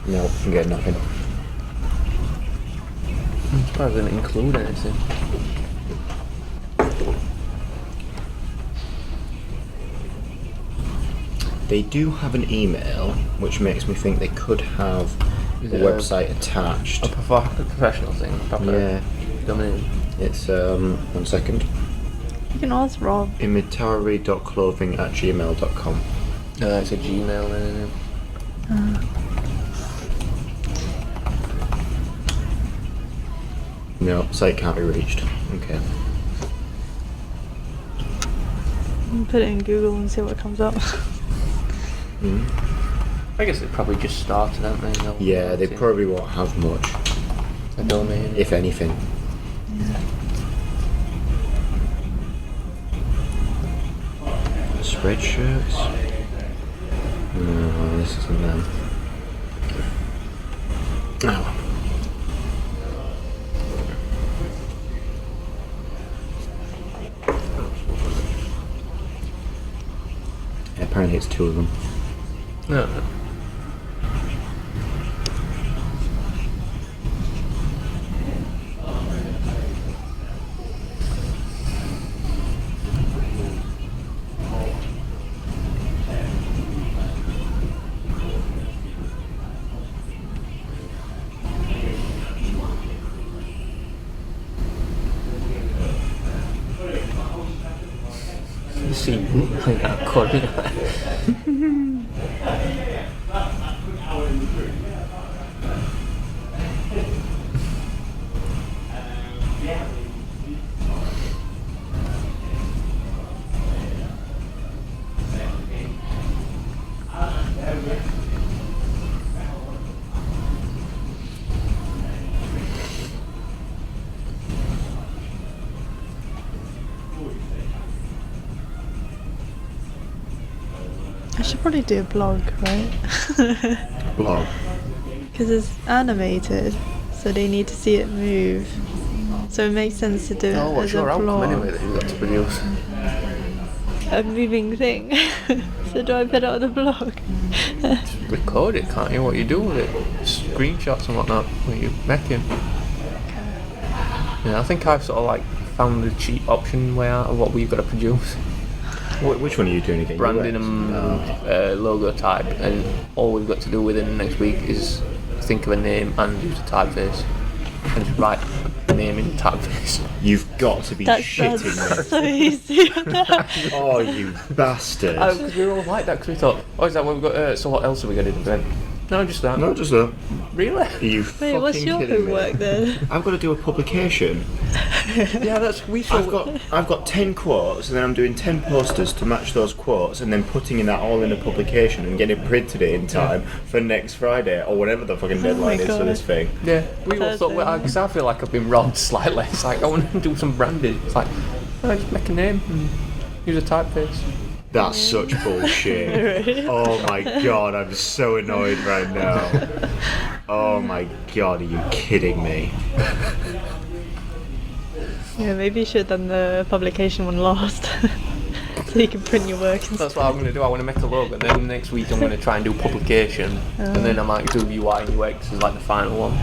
No, I'm getting nothing. I'm surprised they didn't include anything. They do have an email, which makes me think they could have Is a it website attached. A professional thing, proper Yeah, domain. it's 1 second. You can ask Rob. imitari.clothing@gmail.com. No, it's a Gmail then, isn't it? No, site can't be reached. Okay. Put it in Google and see what comes up. Mm. I guess they probably just started, haven't they? They'll- Yeah, they see. probably won't have much, A domain. if anything. Spreadshirts? No, this isn't them. Oh. Apparently it's two of them. No. You see, like that coding. I should probably do a blog, right? Blog. Because it's animated, so they need to see it move. So it makes sense to do it Oh, what's as a your outcome blog. anyway that you've got to produce? A moving thing. So do I put it on the blog? Just record it, can't you? What you do with it? Screenshots and whatnot, what you're making. Yeah, I think I've sort of like found the cheap option way out of what we've got to produce. Which one are you doing again? Branding UX? and logo type, and all we've got to do within the next week is think of a name and use a typeface and just write the name in typeface. You've got to be That's shitting me. so easy. Oh, you bastard. Because we were all like that because we thought, oh, is that what we've got? So what else are we going to do then? No, just that. No, just that. Really? Are you Wait, what's fucking your kidding homework me? then? I've got to do a publication. Yeah, that's we saw. I've got 10 quotes, and then I'm doing 10 posters to match those quotes, and then putting that all in a publication and getting it printed in time for next Friday or whatever the fucking deadline is for God. this thing. Yeah, we all thought. Thursday. Well, because I feel like I've been robbed slightly. It's like I want to do some branding. It's like, oh, just make a name and use a typeface. That's such bullshit. Oh my god, I'm so annoyed right now. Oh my god, are you kidding me? Yeah, maybe you should have done the publication one last. So you can print your work and That's what I'm going to do. I want to make a logo, and then next week I'm going to try and do publication, and then I might do UI and UX as like the final one.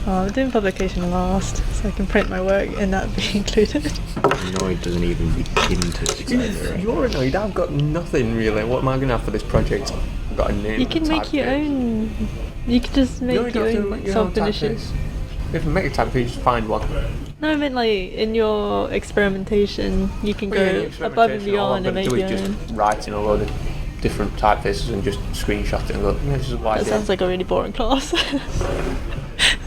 Oh, I'm doing publication last, so I can print my work and that be included. Annoyed doesn't even begin to describe it. You're annoyed. I've got nothing really. What am I going to have for this project? I've got a name. You can make your own. You can just make your own self-finishing. If you make a typeface, just find one. No, I meant like in your experimentation, you can Well, yeah, go your above and experimentation, all I'm beyond and gonna make do your is own. just write in a load of different typefaces and just screenshot it and go, yeah, this is why I That did. sounds like a really boring class.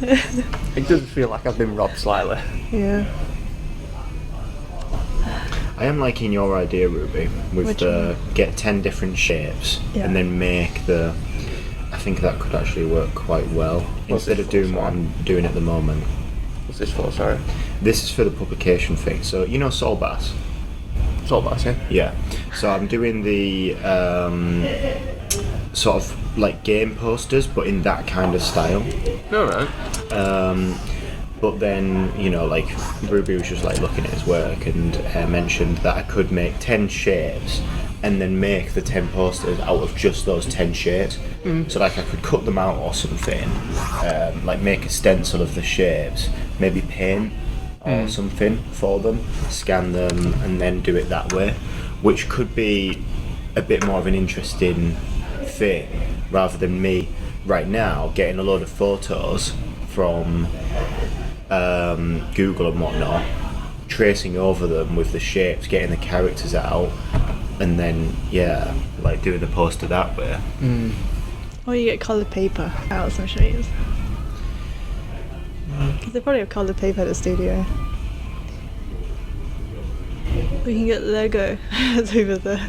It does feel like I've been robbed slightly. Yeah. I am liking your idea, Ruby, with Which the get 10 different shapes Yeah. and then make the. I think that could actually work quite well What's instead this of doing for, what sorry? I'm doing at the moment. What's this for, sorry? This is for the publication thing. So you know Solbass? It's all about it. Yeah. So I'm doing the sort of like game posters, but in that kind of style. Alright. But then, you know, like Ruby was just like looking at his work and mentioned that I could make 10 shapes and then make the 10 posters out of just those 10 shapes. So like I could cut them out or something, like make a stencil of the shapes, maybe paint or something for them, scan them, and then do it that way, which could be a bit more of an interesting thing rather than me right now getting a load of photos from Google and whatnot, tracing over them with the shapes, getting the characters out, and then like doing the poster that way. Or you get coloured paper out of some shapes. Because they probably have coloured paper at the studio. We can get Lego that's over there.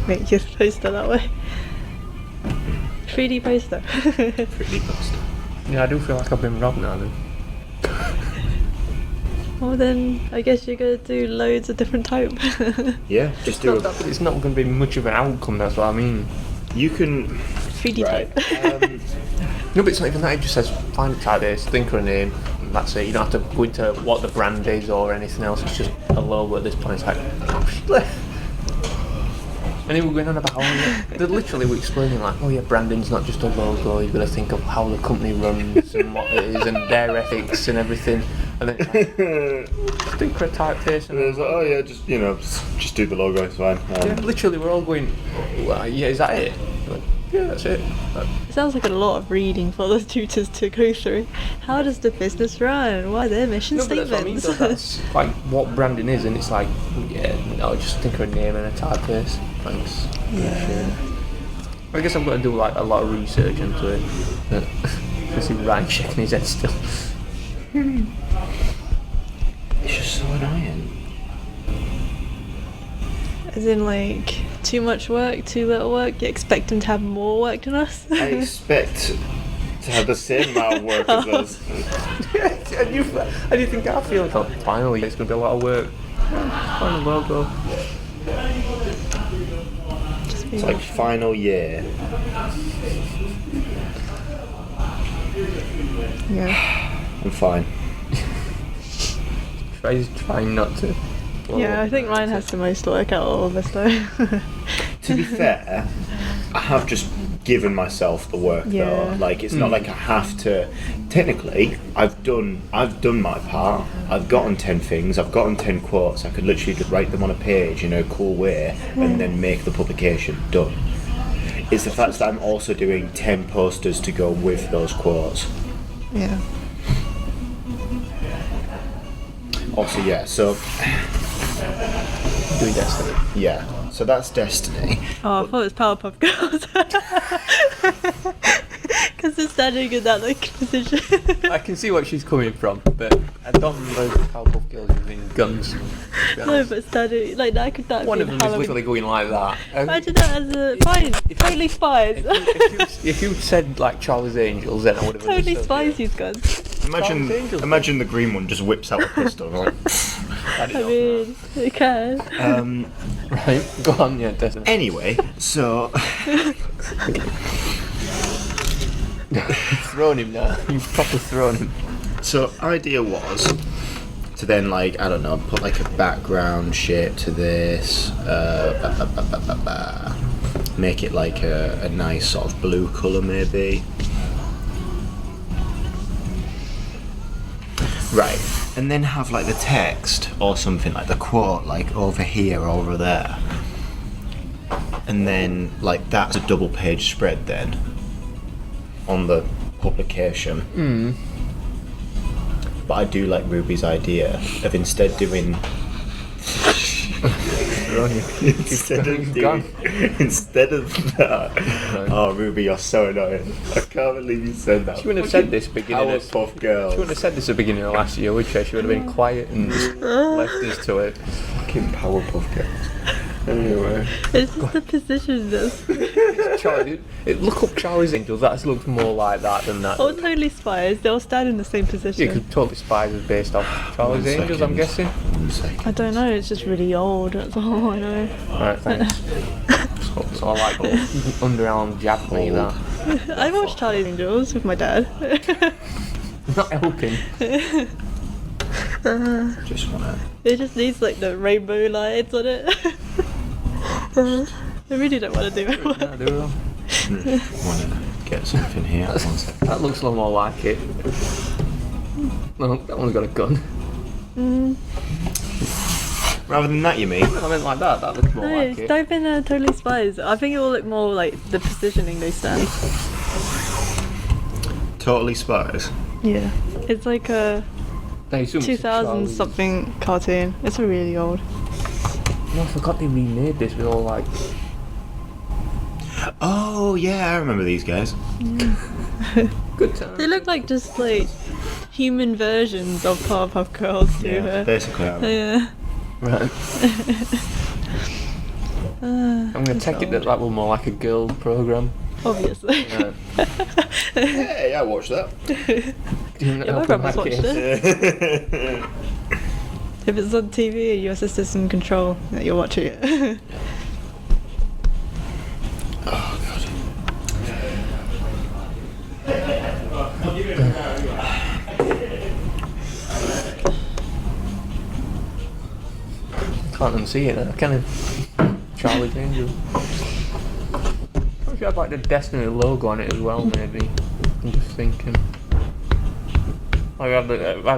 Make your poster that way. 3D poster. 3D poster. Yeah, I do feel like I've been robbed now then. Well then, I guess you're gonna do loads of different type. Yeah, just do it. It's not going to be much of an outcome, that's what I mean. You can 3D right. type. No, but it's not even that, it just says find a type this, think of a name, and that's it. You don't have to go into what the brand is or anything else, it's just a logo at this point. It's like, and then we're going on about, literally we're explaining like, branding's not just a logo, you've got to think of how the company runs and what it is and their ethics and everything. And then it's like, just think for a typeface. And it's like, just do the logo, it's fine. Literally we're all going, well, is that it? Like, yeah, that's it. It sounds like a lot of reading for the tutors to go through. How does the business run? What are their mission No, but that's what I mean, statements? though, that's like what branding is, and it's like, just think of a name and a typeface. Thanks. Yeah. I guess I've got to do like a lot of research into it. I see Ryan shaking his head still. It's just so annoying. As in like, too much work, too little work? You expect them to have more work than us? I expect to have the same amount of work as us. And you think I feel? Oh, finally, it's going to be a lot of work. Final logo. It's like final year. Yeah. I'm fine. He's trying not to. Yeah, I think Ryan has the most work out of all of us though. To be fair, I have just given myself the work Yeah. though. Like it's not like I have to. Technically, I've done my part. I've gotten 10 things. I've gotten 10 quotes. I could literally just write them on a page in a cool way and then make the publication. Done. It's the fact that I'm also doing 10 posters to go with those quotes. Yeah. Also, yeah. So Doing Destiny. yeah. So that's Destiny. Oh, I thought it was Powerpuff Girls. Because they're standing in that like position. I can see what she's coming from, but I don't remember Powerpuff Girls using guns. to be No, honest. but standing like that could that One be of them Halloween. is literally going like that. Imagine that as a fine, totally spies. If you said like Charlie's Angels, then I would have Totally understood. spies these guns. Imagine the green one just whips out a pistol. Like, I mean, you can. Right, go on, yeah, Destiny. anyway, so Thrown him now. You've properly thrown him. So idea was to then like I don't know put like a background shape to this, make it like a nice sort of blue colour maybe. Right, and then have like the text or something like the quote like over here or over there, and then like that's a double page spread then on the publication. But I do like Ruby's idea of instead doing instead of that. Right. Oh, Ruby, you're so annoying. I can't believe you said that. She wouldn't have said this beginning of Powerpuff She Girls. wouldn't have said this at the beginning of last year, would she? She would have been quiet and just left us to it. Fucking Powerpuff Girls. Anyway. It's just the position this. Look up Charlie's Angels. That looks more like that than that. Or totally spies. They all stand in the same Yeah, position. because Totally Spies is based off Charlie's One Angels, I'm second. guessing. 1 second. I don't know. It's just really old. That's all I know. Right, thanks. So I like underarm jab me that. I watched Charlie's Angels with my dad. Not helping. Just wanna. It just needs like the rainbow lights on it. I really don't want to do it. Yeah, do it. Want to get something here. One second. That looks a lot more like it. No, that one's got a gun. Rather than that, you mean? I meant like that. That looks more No, like it. type in Totally Spies. I think it will look more like the positioning they stand. Totally Spies. Yeah. It's like a No, you assume it's 2000 Charlie. something cartoon. It's really old. No, I forgot they remade this with all like. Oh yeah, I remember these guys. Good time. They look like just like human versions of Powerpuff Girls too. Yeah, basically. Yeah. Right. I'm gonna take it that that was more like a girl program. Obviously. Right. Hey, I watched that. Doing it Yeah, my up in grandma's that watched case. it. If it's on TV, your sister's in control that you're watching it. Oh god. Can't unsee it now, can I? Charlie's Angels. I should have like the Destiny logo on it as well, maybe. I'm just thinking. Like have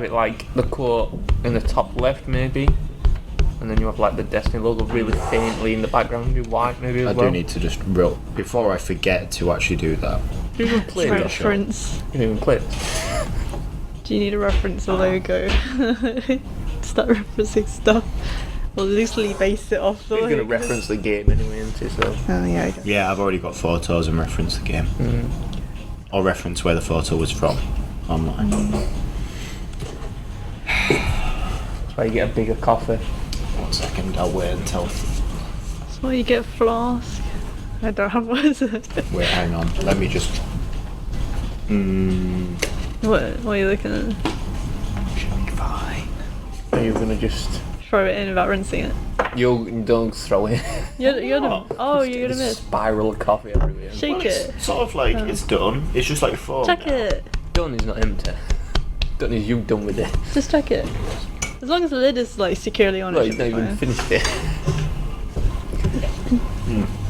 it like the quote in the top left, maybe. And then you have like the Destiny logo really faintly in the background, be white maybe as I well. do need to just before I forget to actually do that. Do you even play that? Reference. You didn't even play it. Do you need to reference the logo? Start referencing stuff. Or loosely base it off the You're logo. gonna reference the game anyway, isn't it? So. Oh yeah, I guess. Yeah, I've already got photos and reference the game. Or reference where the photo was from online. That's why you get a bigger coffee. 1 second, I'll wait until. That's why you get a flask. I don't have one. Wait, hang on. Let me just. What are you looking at? Should be fine. Are you gonna just Throw it in without rinsing it. you don't throw it? You're gonna. Oh, you're gonna miss. Spiral of coffee everywhere. Shake it. It's sort of like it's done. It's just like foam. Check now. it. Done is not empty. Done is you done with it. Just check it. As long as the lid is like securely on No, it. you've should not be even fine. finished it.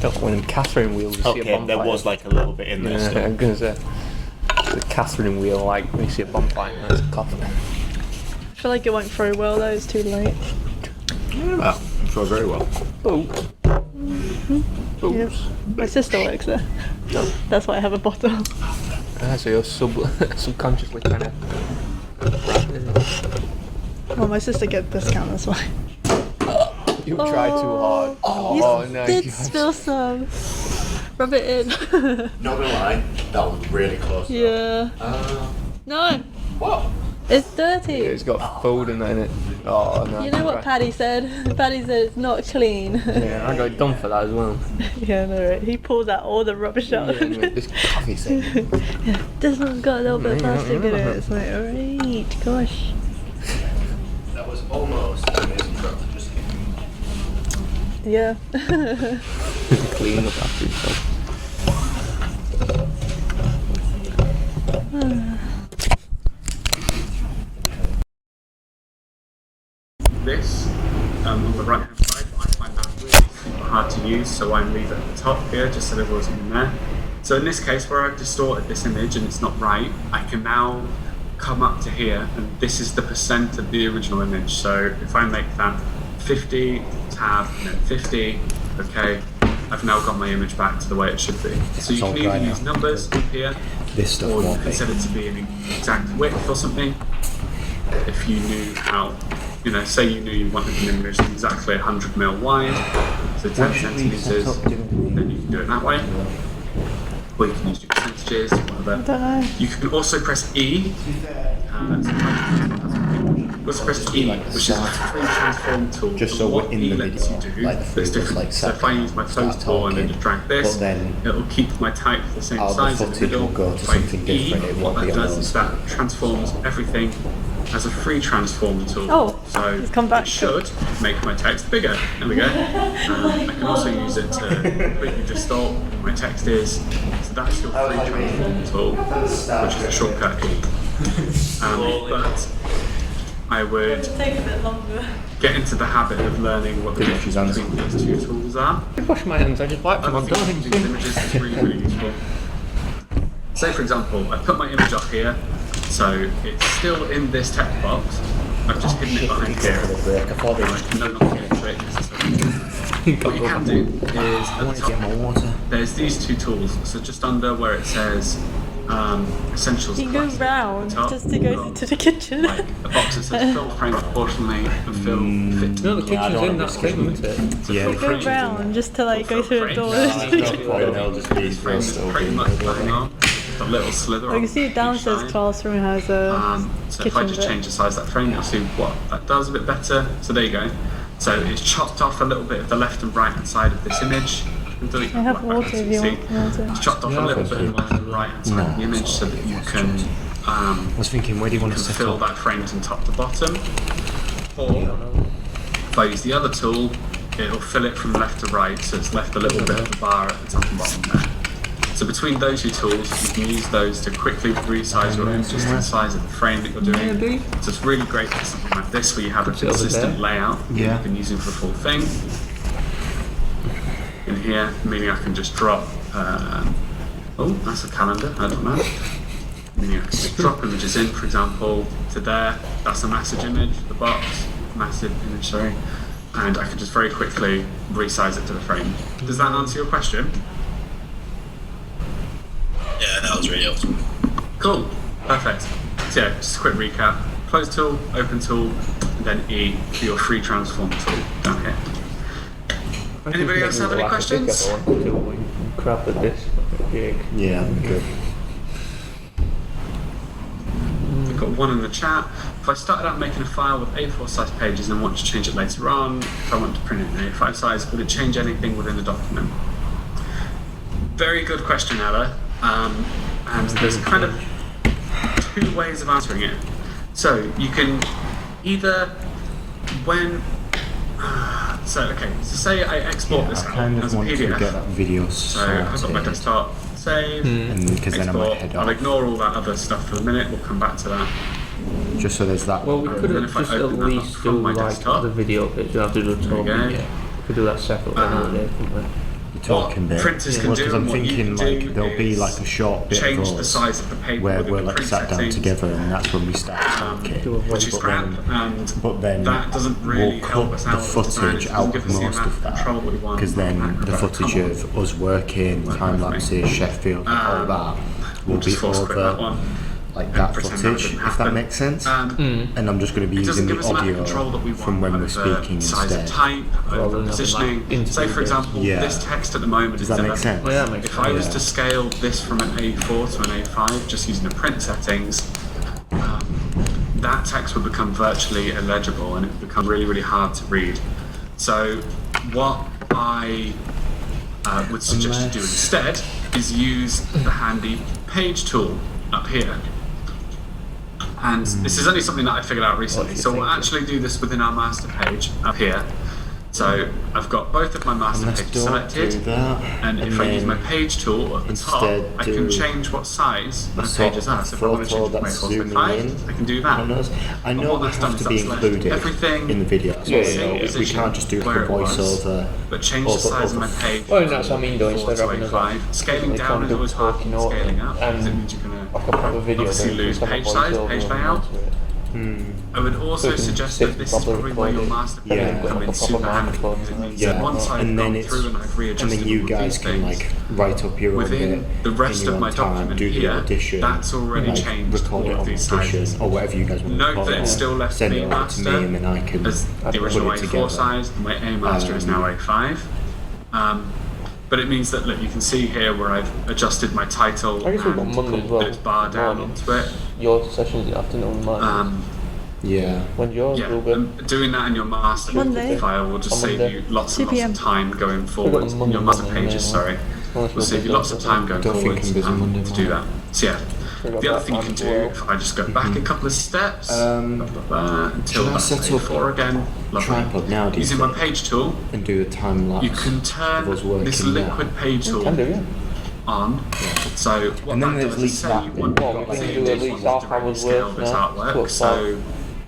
Don't want them Catherine wheels. You see a Okay, there bonfire. was like a little bit in there Yeah, still. I'm gonna say the Catherine wheel, like when you see a bonfire, and it's a coffee. I feel like it won't throw well though. It's too late. Well, for very well. Oops. Yep. My sister works there. No. That's why I have a bottle. So you're subconsciously kind of. Well, my sister gets discount. That's why. You tried too hard. You no, did you- spill some. Rub it in. Not gonna lie, that was really close. Yeah. No, What? it's dirty. It's got food in it. Oh no. You know what Paddy said? Paddy said it's not clean. Yeah, I got done for that as well. Yeah, no, right. He pulled out all the rubbish out. Yeah, anyway, this coffee thing. This one's got a little bit of Yeah, plastic in it. yeah. It's like, alright, gosh. That was almost amazing truck. Just Yeah. Clean up after yourself. This on the right hand side, I find that really hard to use, so I leave it at the top here just so there wasn't in there. So in this case, where I've distorted this image and it's not right, I can now come up to here, and this is the percent of the original image. So if I make that 50, tab, and then 50, okay, I've now got my image back to the way it should be. So you all can dry either now. use numbers up here, This stuff or you won't can be. set it to be an exact width or something. If you knew how, say you knew you wanted an image exactly 100 mil wide, so 10 centimeters, then you can do it that way. Or you can use your percentages, whatever. You can also press E. Also press E, which is a free transform tool. Just And so what in E the lets video, you do like the that's footage, different. like So if I use my start photo tool and then talking, just drag this, but then it'll keep my type the same the size in the footage middle. will go to If I something E, different, it won't what be that on does is those. that transforms everything as a free transform tool. Oh, so it's come back. it should make my text bigger. There we go. I can also use it to completely distort what my text is. So that's your free transform tool, which is a shortcut E. But I would Take a bit longer. get into the habit of learning what the difference between these two tools are. I wash my hands, I just wiped them on Other things time. these images is really, really useful. Say for example, I put my image up here, so it's still in this text box. I've just hidden it behind here. I thought they I can no longer get into it. What you can do is at the wanted to get top, my water. there's these two tools. So just under where it says Essentials You go Classic at the round top, just to go you've got, into the kitchen. like a box that says fill frame proportionally and fill fit. No, the Yeah, I kitchen's don't in that thing, isn't it? Yeah, You go round just to like go through the door. they'll just be This frame is pretty much bang on. Just a little slither I on can see each downstairs side. classroom has a So if I kitchen just bit. change the size of that frame, you'll see what that does a bit better. So there you go. So it's chopped off a little bit of the left and right hand side of this image. I have water if you want water. It's chopped off a little bit of the left and right hand side of the image so that you can I was thinking, where do you want to set fill up? that frame from top to bottom. Or if I use the other tool, it'll fill it from left to right, so it's left a little bit of the bar at the top and bottom there. So between those two tools, you can use those to quickly resize your image just to the size of the frame that you're doing. Maybe. So it's really great for something like this where you have a Put it over consistent there. layout that Yeah. you can use it for the full thing. In here, meaning I can just drop, oh, that's a calendar, I don't know. Meaning I can just drop images in, for example, to there. That's a message image, the box, massive image, sorry. And I can just very quickly resize it to the frame. Does that answer your question? Yeah, that was really helpful. Cool, perfect. So yeah, just a quick recap. Close tool, open tool, and then E for your free transform tool down here. Anybody else have any questions? Crap at this. Big. Yeah, good. We've got one in the chat. If I started out making a file with A4 size pages and want to change it later on, if I want to print it in A5 size, would it change anything within the document? Very good question, Ella. And there's kind of two ways of answering it. So you can either so say I export this I out kind as of a want to PDF. get that video So I've got my sorted. desktop, save, And because then I might export. head I'll off. ignore all that other stuff for a minute. We'll come back to that. Just so there's that. Well, we could then have if I just at open that up least from do my like desktop. the video bit. You have to do a total we go. video. We could do that separately another day, couldn't we? the talking bit. printers can Well, do 'cause and I'm what you thinking can do like there'll be is like a short bit change of the us size of the paper where within we're the like print sat down settings, together, and that's when we start talking. which is But crap, then- and But then that doesn't really we'll help cut us the out with design. It footage doesn't out give of us the most amount of that, control we want because then on the Acrobat. footage Come on. of us working, time lapses, Sheffield, all that will We'll be just force quit that over one. like and that pretend that footage, didn't if that happen. makes sense. Mm. And I'm just going to be It doesn't using give the us the amount of control audio that we want from when we're over speaking size instead. of type, Rather over than positioning. having, like, Say for example, Yeah. this text at the moment Does is that make 11. sense? Yeah, that makes If I was Yeah. to scale this from an A4 to an A5, just using the print settings, that text would become virtually illegible and it would become really, really hard to read. So what I would suggest you do instead is use the handy page tool up here. And this is only something that I figured out recently. So we'll actually do this within our master page up here. So I've got both of my master Let's pages don't selected. do that. And if I use my page tool at the top, instead I can do change what size my sort pages of are. So if I want to photo change my that's A4 to zooming 5, in I can do that. on us. I And know what we that's done have is to be that's left included everything in the video. That's Yeah, what yeah, I know. yeah. We position can't just do like where a it was, voiceover. But change the over- size of my over- page. Well, that's what I mean, though, from instead of having 4 to a- A5. Scaling like down is some always good hard talking than over scaling up, because it and means you're going like a proper video. obviously bit, lose just have a page size, voiceover page and layout. answer it. I would also So it can suggest sit that this is properly probably where your recorded. master page Yeah. will come in Like a super proper handy. microphone, Because it means Yeah, that once I've and then gone it's through and I've and readjusted then you all of guys these can things, like write up your own within bit the rest in your of my own time, document do the here, audition, that's already like, changed record all it of on these audition sizes. or whatever you guys want to Note call that it. it's still left Send B it over to master me, and then I can as the put original it A4 together. size. My A master is now A5. But it means that look, you can see here where I've adjusted my title I guess we've got and Monday as put well. this bar down Morning. onto it. Your session's the afternoon, mine. Yeah. When yours Yeah, will be. and doing that in your master Monday. file will just On save Monday. you lots 2 and lots PM. of time going We've forward. got the Monday Your master morning, pages, yeah. sorry. Unless Will save we're you lots of time going Don't think forward I'm busy Monday to do that. morning. So yeah, We've got the other that thing you time can as do, well. if I just go back a couple of steps, until Should I that's set up A4 again, lovely. tripod now, do you Using my think? page tool, And do a time lapse. you can turn of us working this now. liquid page tool Can do, yeah. on. So what And then that there's does at is least say that you then. want Well, we to can see do at this least one half directly hour's scale worth this now, artwork. to a So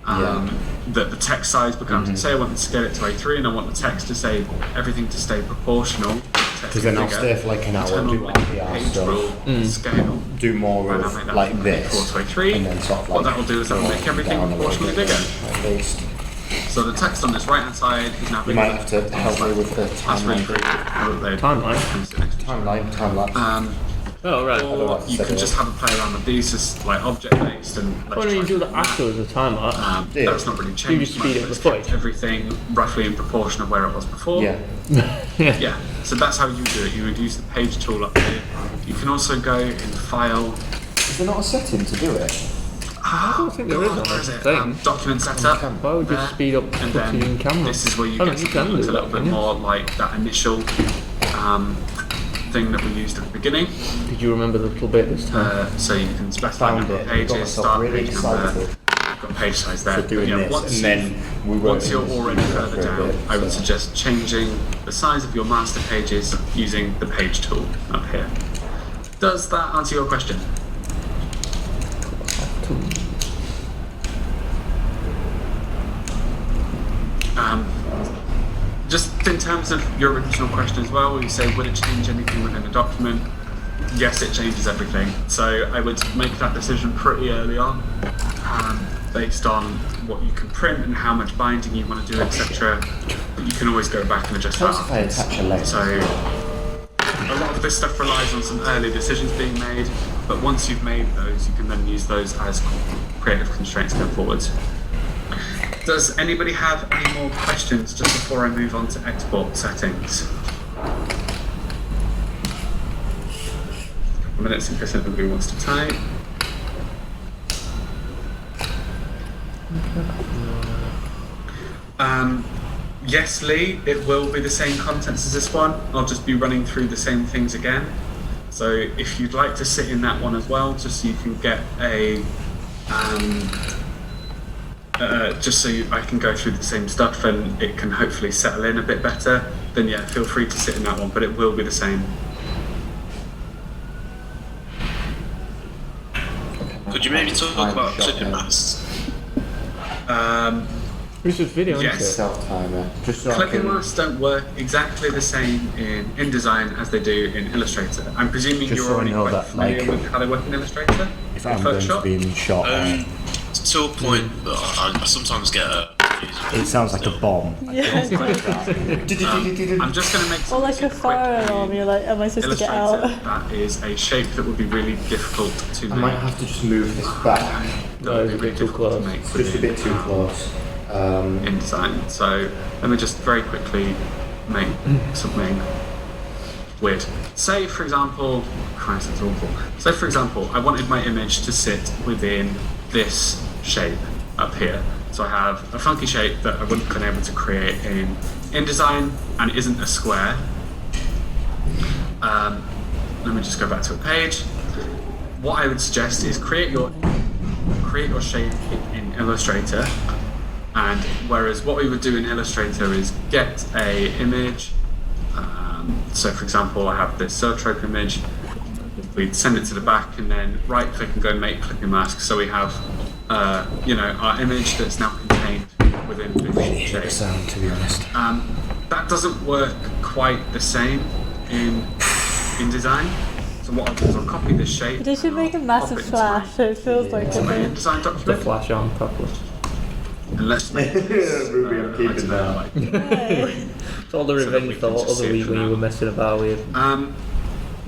that the text size becomes. Say I want to scale it to A3 and I want the text to say everything to stay proportional. Because then I'll stay for like an hour, Turn do on my like PR page stuff, rule, scale. do more And I'll of make that like from this, A4 to A3. and then sort of like What that will do is that will make everything down a little proportionally bit, bigger. at least. So the text on this right hand side is now You bigger. might have to help me with the That's really timeline. great. Timeline? Time lapse. Oh, right. Or you can just have a play around with these, just like object based and. Why don't you do that after the timer? Yeah. That's not really changed. just speed much, up the it's kept footage. everything roughly in proportion of where it was before. Yeah. Yeah. So that's how you do it. You would use the page tool up here. You can also go in File. Is there not a setting to do it? I don't think there is on Where this is it? thing. Document setup. Why would you there. speed up And footage in then camera? this is where you Oh, get you something can that looks do a little that, bit can you? more like that initial thing that we used at the beginning. Did you remember the little bit this time? So you can specify Found number of it. Got pages, myself start really page number, excited got page size there. for doing Yeah, this, once and then we won't Once you're already further down, I would suggest changing the size of your master pages using the page tool up here. Does that answer your question? Just in terms of your original question as well, where you say, would it change anything within a document? Yes, it changes everything. So I would make that decision pretty early on, based on what you can print and how much binding you want to do, etc. But you can always go back and adjust that. Suppose if I attach a link. So a lot of this stuff relies on some early decisions being made, but once you've made those, you can then use those as creative constraints going forwards. Does anybody have any more questions just before I move on to export settings? A couple minutes in case anybody wants to type. Yes, Lee, it will be the same contents as this one. I'll just be running through the same things again. So if you'd like to sit in that one as well, just so you can get a, just so I can go through the same stuff and it can hopefully settle in a bit better, then yeah, feel free to sit in that one, but it will be the same. Could you maybe talk about clipping masks? This is video, Yes. isn't it? Self-timer. Just so I Clipping can, masks don't work exactly the same in InDesign as they do in Illustrator. I'm presuming Just you're so I already know quite that, familiar like, with how they work in Illustrator? if In I'm going to Photoshop? be in shot, To a point, but I sometimes get it sounds like a bomb. Yeah. I'm just going to make Or something like a super quick fire in alarm, you're like, am I supposed to get Illustrator. out? That is a shape that would be really difficult to I make. might have to just move this back That would it's be a really bit too difficult to close. make just a bit too close. InDesign. So let me just very quickly make something weird. Say for example, Christ, that's awful. Say for example, I wanted my image to sit within this shape up here. So I have a funky shape that I wouldn't have been able to create in InDesign and it isn't a square. Let me just go back to a page. What I would suggest is create your shape in Illustrator. And whereas what we would do in Illustrator is get a image. So for example, I have this Zoetrope image. We'd send it to the back and then right click and go make clipping mask. So we have, our image that's now contained within this shape. Sound, to be honest. That doesn't work quite the same in InDesign. So what I'll do is I'll copy this shape. They should and I'll make a massive pop it into my- flash so it feels like into my a InDesign The document. flash on properly. And let's make this, Ruby, I'm keeping I don't know, that. like, It's all the So that we revenge can for just see other it week for when you now. were messing about with.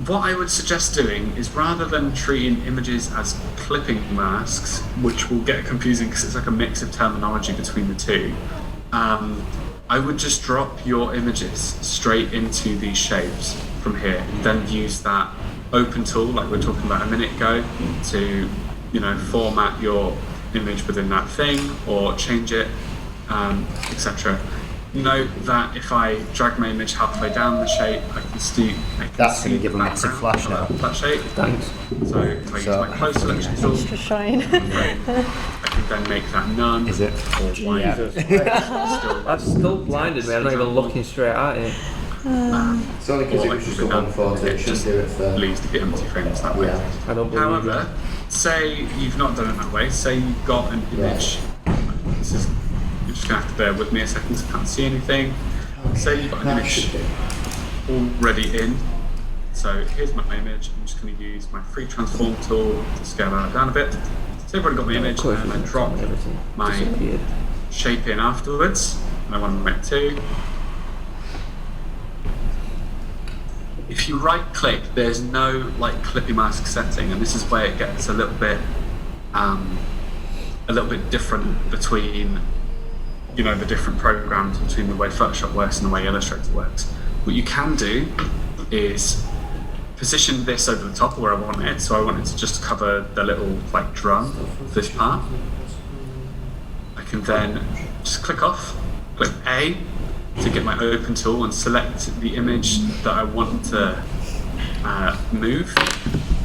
What I would suggest doing is rather than treating images as clipping masks, which will get confusing because it's like a mix of terminology between the two, I would just drop your images straight into these shapes from here, then use that open tool like we were talking about a minute ago to, format your image within that thing or change it, etc. Note that if I drag my image halfway down the shape, I can see That's going to give a massive flash now. That shape. Thanks. So if I use So- my close selection tool, extra shine. I can then make that none. Is it? Or white. Jesus. Still, That's still blinded me. I'm not even looking straight at it. It's only because it was just a 140, it should do it for... leaves the empty frames that way. Yeah. I don't believe However, say you've not done it that way. Say you've got an image this is, you're just going to have to bear with me a second because I can't see anything. Say you've got an image already in. So here's my image. I'm just going to use my free transform tool to scale that down a bit. So I've already got my image, and I drop my shape in afterwards, and I want to make 2. If you right click, there's no like clippy mask setting, and this is where it gets a little bit different between, you know, the different programs, between the way Photoshop works and the way Illustrator works. What you can do is position this over the top where I want it. So I want it to just cover the little like drum of this part. I can then just click A to get my open tool and select the image that I want to move.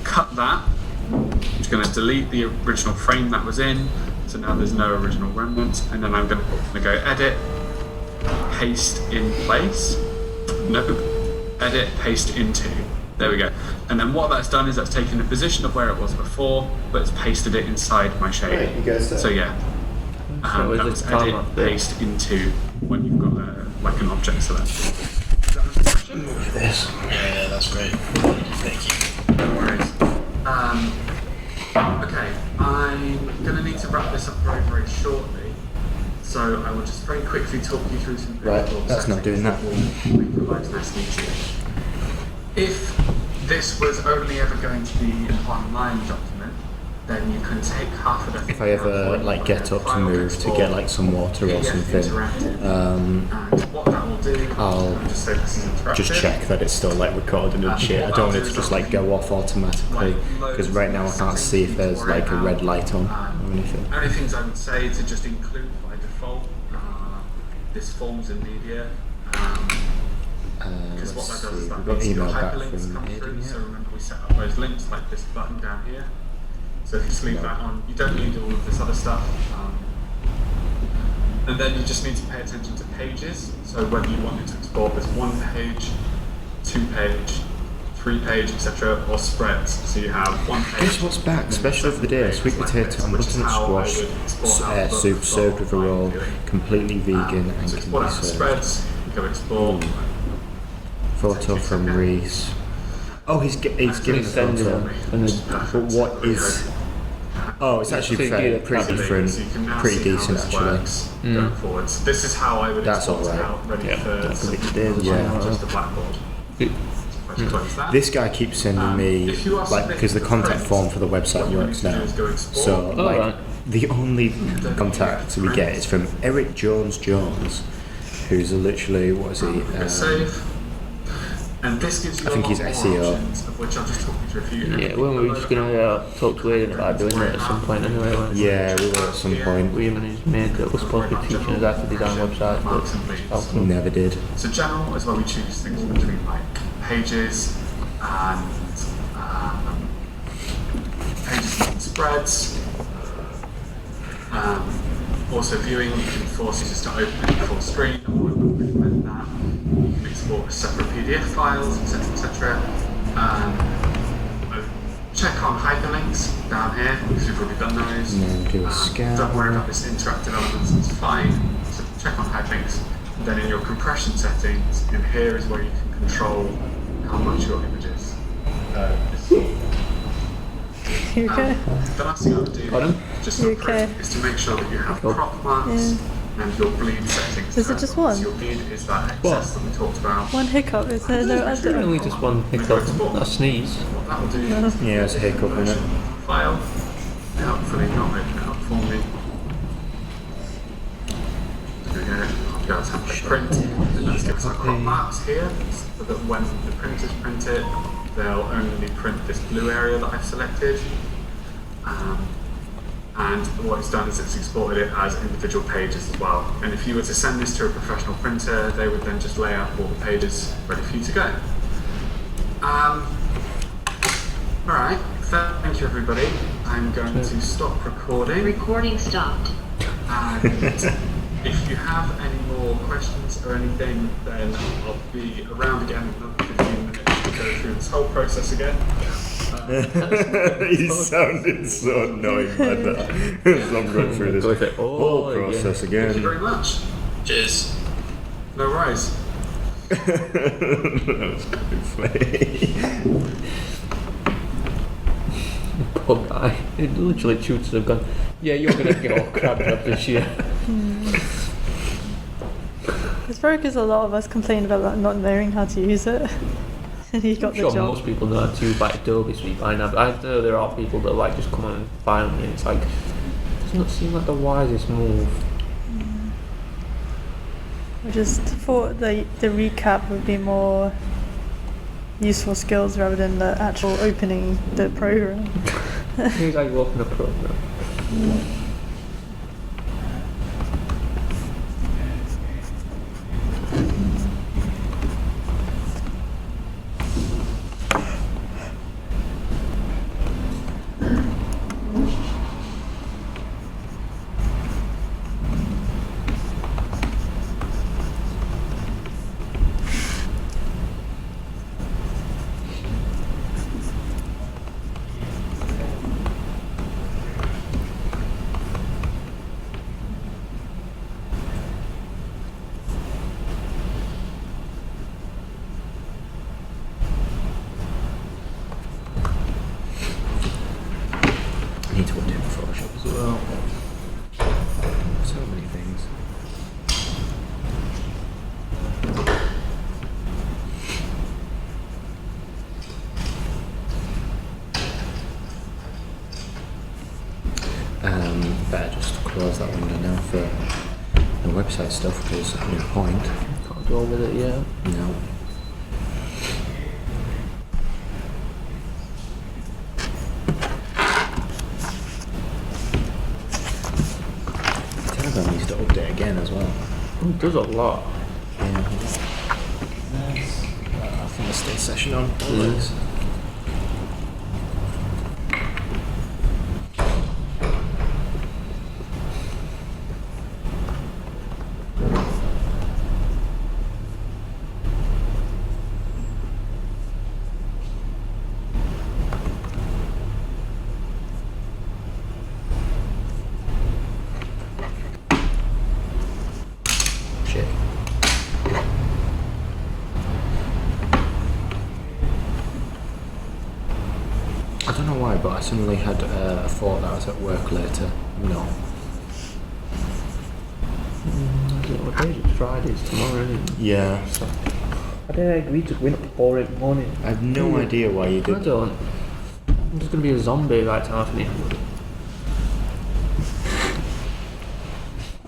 Cut that. I'm just going to delete the original frame that was in. So now there's no original remnant. And then I'm going to go edit, paste in place. No, edit, paste into. There we go. And then what that's done is that's taken the position of where it was before, but it's pasted it inside my shape. So yeah, that was edit, paste into when you've got like an object selected. This. Yeah, that's great. Thank you. No worries. Okay, I'm going to need to wrap this up very, very shortly. So I will just very quickly talk you through some that's not doing that. Make your lives nice and easy. If this was only ever going to be an online document, then you can take half of the. If I ever like get up to move to get like some water or something, and what that will do, I'll just say this is interactive. just check that it's still like recording and shit. I don't want it to just like go off automatically, because right now I can't see if there's like a red light on or anything. Only things I would say to just include by default this forms and media. Because what that does is that makes your hyperlinks come through. So remember we set up those links like this button down here. So if you just leave that on, you don't need all of this other stuff. And then you just need to pay attention to pages. So whether you want it to export as 1 page, 2 page, 3 page, etc., or spreads. So you have 1 page. Guess what's back? Special of the day: sweet potato and butternut squash soup served with a roll, completely vegan and so can export be out the served. spreads. You go export. Photo from Reese. Oh, he's giving a photo. But what is? Oh, it's actually pretty different, So you can now pretty see how decent this actually. works going forwards. This is how I would That's export it alright. out, ready Yeah, for that's a bit submission. days, yeah. Just the blackboard. Close that. This guy keeps sending me if you are like because the submitting contact print, form for the website what you works need to do now. is go export. So like right. the only contact we get is from Eric Jones, who's literally what is he? Save. And this gives you I think a he's lot more SEO. options, of which I'll just talk you through a few. Yeah, when we were just going to talk to Aidan about doing that at some point anyway. When Yeah, we were at some point. we and his mate that was supposed to be teaching us how to design websites, but Never did. So general is where we choose things between like pages and spreads. Also viewing, you can force users to open it full screen, or I would recommend that. You can export separate PDF files, etc., etc. Check on hyperlinks down here, because we've already done those. And then do a scan. Don't worry about this interactive elements, it's fine. So check on hyperlinks. And then in your compression settings, in here is where you can control how much your image is. You okay? The last thing I would do, just You for okay? proof, is to make sure that you have crop marks and your bleed settings. Is it just one? Your bleed is that excess that we talked about. One hiccup, is there no other? only just one hiccup, not a sneeze. What that will do is Yeah, it's a hiccup in it. file, hopefully not open it up for me. There we go. I'll go to template print. And let's get some crop marks here, so that when the printers print it, they'll only print this blue area that I've selected. And what it's done is it's exported it as individual pages as well. And if you were to send this to a professional printer, they would then just lay out all the pages ready for you to go. Alright, thank you everybody. I'm going to stop recording. Recording stopped. And if you have any more questions or anything, then I'll be around again in another 15 minutes to go through this whole process again. He sounded so annoyed by that. So I'm going through Go this with it. whole Oh, process Thank you again. very much. Cheers. No worries. That was quite funny. Poor guy. It literally tutors have gone, yeah, you're going to get all crabbed up this year. It's probably because a lot of us complain about that not knowing how to use it. And he got I'm sure the job. most people know how to use like Adobe Suite by now, but I know there are people that like just come on and finally, it's like, it does not seem like the wisest move. I just thought the recap would be more useful skills rather than the actual opening the program. He's like open a program. I need to update my Photoshop as well. So many things. Better just close that window now for the website stuff because no point. Can't go with it yet. No. Telegram needs to update again as well. It does a lot. Yeah. I think the stay session on. Works. Shit. I don't know why, but I suddenly had a thought that I was at work later. No. What day is it? Fridays tomorrow, isn't it? Yeah. Why did I agree to win at 4 in the morning? I have no idea why you I did. don't. I'm just gonna be a zombie right after me.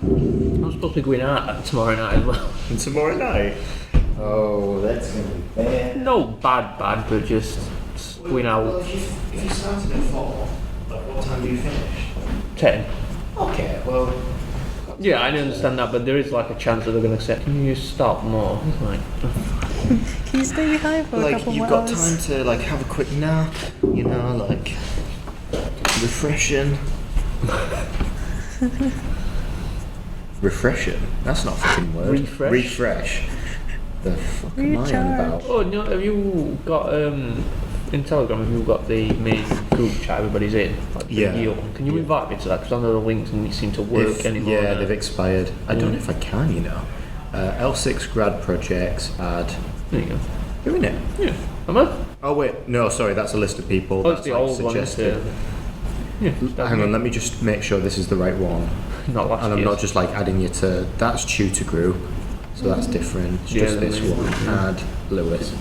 I'm supposed to be going out tomorrow night as well. And tomorrow night? Oh, that's going to be bad. No bad, but just going out if you started at 4, what time do you finish? 10. Okay, well... Yeah, I understand that, but there is like a chance that they're gonna say, "Can you stop more?" It's like, Can you stay behind for a Like, couple you've more got hours? time to, like, have a quick nap, you know, like... Refreshing. Refreshing? That's not a fucking word. Refresh? Refresh. The fuck am I on Recharge. about? oh no, have you got in Telegram? Have you got the main group chat everybody's in? Like the Yeah. year one? Can you Yeah. invite me to that? Because I know the links and it seem to work If- anymore. Yeah, now. they've expired. I don't know if I can, you know. L6 grad projects, add... There you go. You're in it? Yeah, am I? Oh wait, no, sorry, that's a list of people. Oh, That's it's the like old one. suggested. Yeah, Hang on, let me just make sure this is the right one. Not last And I'm year's. not just like adding you to... That's tutor group, so that's different. It's Yeah, just this the main one. one, yeah. Add Lewis.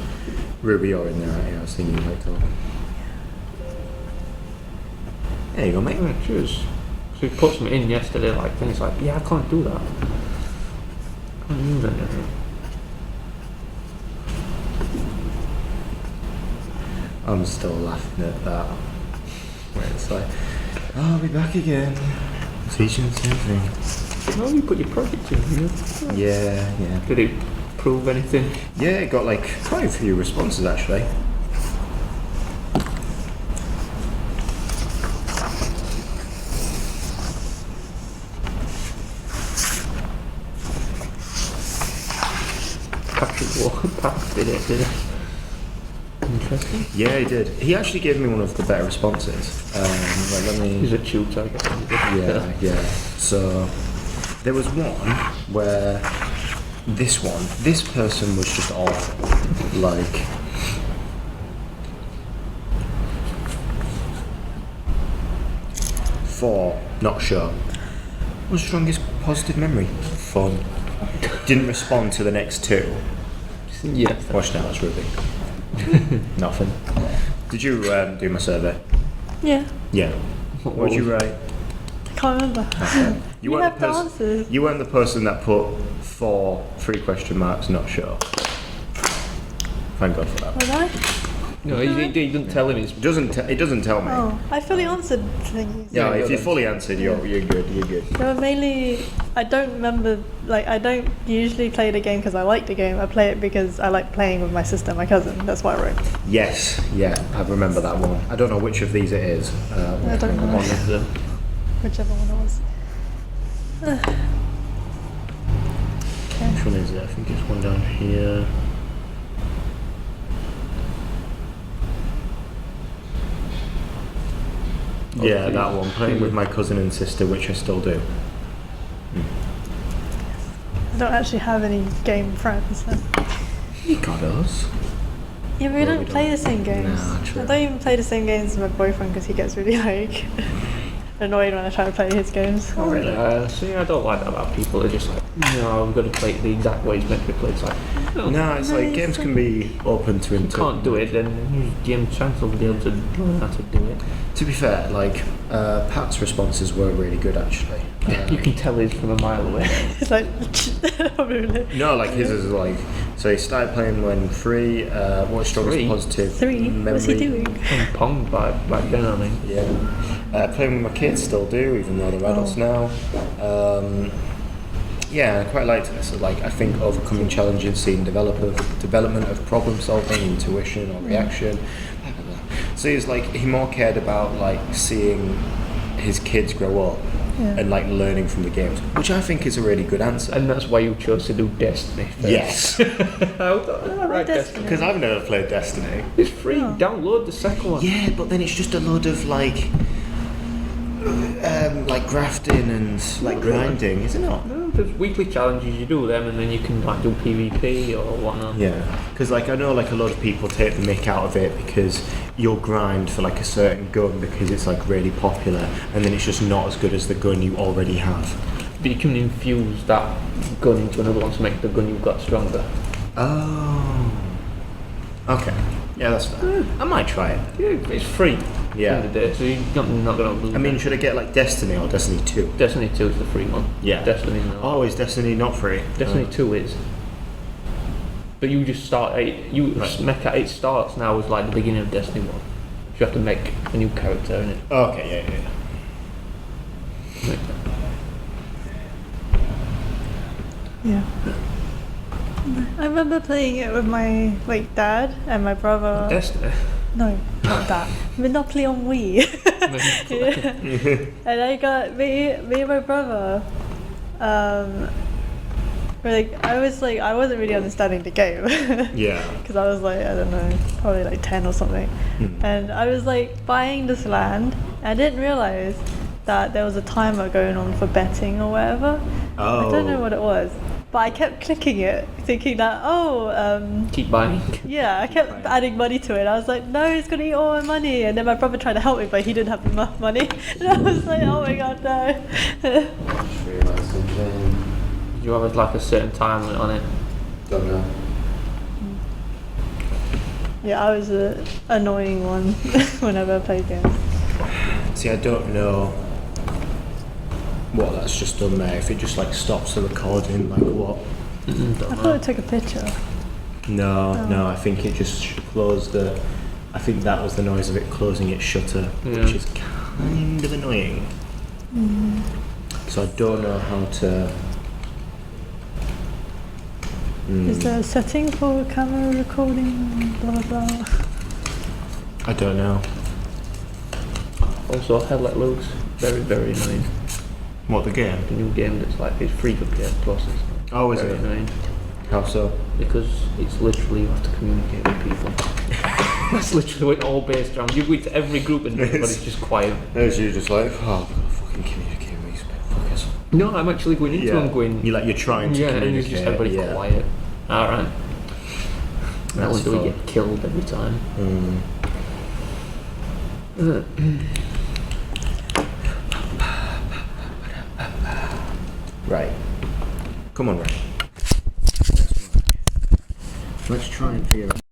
Ruby, you're in there, right? Yeah, I was thinking you like talk. There you go, mate. Yeah, cheers. So he put some in yesterday, like things like, yeah, I can't do that. Can't use anything. I'm still laughing at that. Where it's like, oh, I'll be back again. Teaching the same thing. No, you put your project in here. Yeah. Did it prove anything? Yeah, it got like quite a few responses actually. Patrick Walker, Pat did it, did it? And interesting. Yeah, he did. He actually gave me one of the better responses. Let me. He's a tutor, I guess. Yeah. So there was one where this person was just awful. Like, four, not sure. What's your strongest positive memory? Fun. Didn't respond to the next two. Yeah. Watch now, that's Ruby. Nothing. Did you do my survey? Yeah. Yeah. What did you write? I can't remember. You weren't have the pers- answers. You weren't the person that put 4 3 question marks, not sure. Thank God for that. Was I? No, he didn't tell him. It doesn't tell me. Oh, I fully answered things. Yeah, Yeah, if you then. fully answered, you're good. You're good. They were mainly. I don't remember. Like, I don't usually play the game because I like the game. I play it because I like playing with my sister and my cousin. That's why I wrote. Yes, yeah, I remember that one. I don't know which of these it is. I don't know. One of them. Whichever one it was. Which one is it? I think it's one down here. Yeah, that one. Playing with my cousin and sister, which I still do. I don't actually have any game friends. So. You got us. Yeah, but we Well, don't we play don't. the same games. Nah, true. I don't even play the same games as my boyfriend because he gets really like annoyed when I try to play his games. Oh, really? See, I don't like that about people. They're just like, no, I'm going to play it the exact way it's meant to be played. It's like, no, No, it's like games can be open to you can't do it, then use Jim Chance will be able to learn how to do it. To be fair, like Pat's responses were really good actually. You can tell he's from a mile away. It's like really. No, like his is like, so he started playing when 3. What's strongest 3? positive 3. memory? What's he doing? Ping pong back then, I think. Yeah. Playing with my kids still do, even though they're adults now. Yeah, I quite liked this. So, like, I think overcoming challenges, seeing development of problem solving, intuition or reaction. Blah, blah, blah. So he's like, he more cared about like seeing his kids grow up Yeah. and like learning from the games, which I think is a really good answer. And that's why you chose to do Destiny first. Yes, Right, Destiny? because I've never played Destiny. It's free. Oh. Download the second one. Yeah, but then it's just a load of like grafting and like grinding, is it not? No, there's weekly challenges. You do them, and then you can like do PvP or whatnot. Yeah, because like I know like a lot of people take the mick out of it because you'll grind for like a certain gun because it's like really popular, and then it's just not as good as the gun you already have. But you can infuse that gun into another one to make the gun you've got stronger. Oh. Okay. Yeah, that's fair. I might try it. Yeah, it's free. Yeah. At the end of the day, so you're not going to lose. I mean, it. should I get like Destiny or Destiny 2? Destiny 2 is the free one. Yeah. Destiny no. Oh, is Destiny not free? Destiny 2 is. But you just start Right. it starts now as like the beginning of Destiny 1. So you have to make a new character in it. Oh, okay, yeah. Yeah. I remember playing it with my like dad and my brother. Destiny. No, not that. Monopoly on Wii. Yeah. And I got me and my brother. I wasn't really understanding the game. Yeah. Because I was like, I don't know, probably like 10 or something. And I was like buying this land. And I didn't realize that there was a timer going on for betting or whatever. I don't know what it was. But I kept clicking it, thinking that, Keep buying. yeah, I kept adding money to it. I was like, no, it's going to eat all my money. And then my brother tried to help me, but he didn't have enough money. And I was like, oh my god, no. You have like a certain time limit on it. Don't know. Yeah, I was an annoying one whenever I played games. See, I don't know what that's just done there. If it just like stops the recording, like what? I thought it took a picture. No, I think it just closed the. I think that was the noise of it closing its shutter, Yeah. which is kind of annoying. So I don't know how to. Is there a setting for camera recording? Blah blah blah. I don't know. Also, Hell Let Loose. Very, very annoying. What, the game? The new game that's like, it's free for PS Plus. It's Oh, is very it? annoying. How so? Because it's literally you have to communicate with people. That's literally what it all based around. You go into every group and everybody's just quiet. There's you just like, oh, I've got to fucking communicate with these fuckers. No, I'm actually going into them going. You're trying to Yeah, and communicate. it's just everybody quiet. Alright. That one do we get killed every time. Right. Come on, Ray. Let's try and figure out.